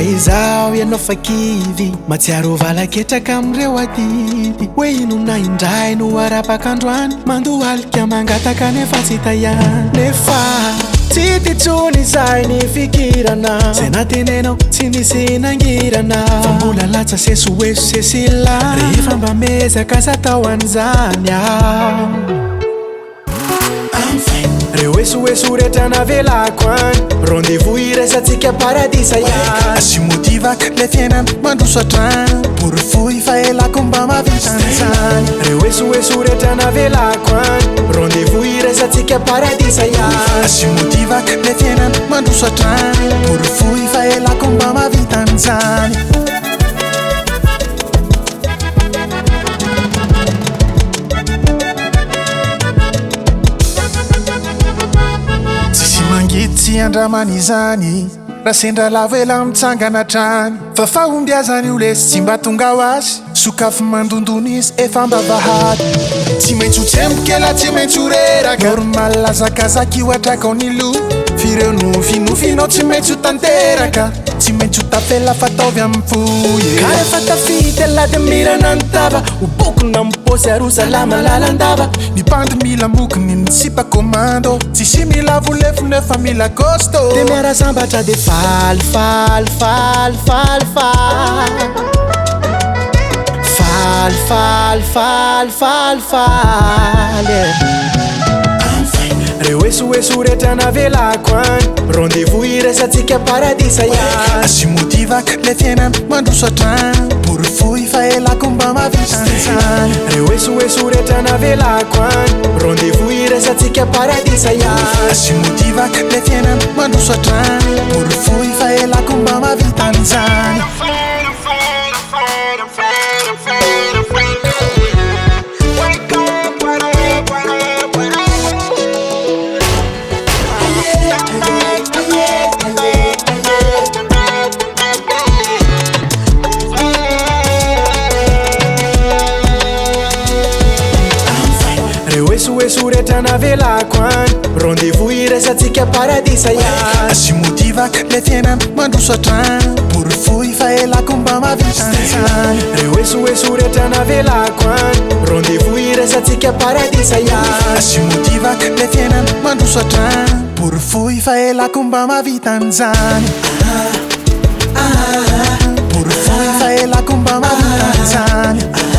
izao ianao fakivy matsiaro valaketraka am'ireo adidy hoe inona indray no arapak'androany mandohalika mangataka nefa tsy hita ihany nefa tsy titsony izay ny fikirana zay natenenao tsy nisy nangirana fa mbola latsa sesoeso sesila rehefa mba mezaka sa tao an'izany aho reo esoeso rehetra navelako any rendez-vous iresatsika paradisa ihany asimotivaka le fiainana mandroso atrano borifoy fa elako mba mahavitan'izany reo esoeso rehetra navelako any rendez-vous iresatsika paradisa ihany asimotivaka le fiainana mandroso atrano borifoy fa elako mba mahavitan'izany tsy andramany izany raha sendra lavo ela mitsangana trany fa fahombiazany io lesy tsy mba tonga ho azy sokafo mandondon'izy efa mba vahady tsy maintsy ho tsembokela tsy maintsy ho reraka normal lazakazaka io atraka ny lo fireo nofinofinao tsy maintsy ho tanteraka tsy maintsy ho tafela fataovy amin'ny foye ka rehefa tafity alady mirana ny tava ho bokona miposy arosalama lalandava ny pandy mila mokony ny sipa commando tsisy mila volefo nefa mila costo de miara sambatra de falifaly reo esoeso rehetra navelako any rendez-vous iresatsika paradisa ihany asimotivaka le fiainana mandroso atrano borifoy fa elako mba mahavitan'izany reo esoeso rehetra navelako any rendez-vous iresatsika paradisa ihany asimotivaka le fiainana mandroso atrano borifoy fa elako mba mahavitan'izany esoeso rehetra navelako any rendez-vous iresatsika paradisa ihany asimotivaka le fiainana mandroso atrano borifoy fa elako mba mahavitan'izany reo esoeso rehetra navelako any rendez-vous iresatsika paradisa ihany asimotivaka le fiainana mandroso atrano borifoy fa elako mba mahavitan'izany borifoy fa elako mba mahavitan'izany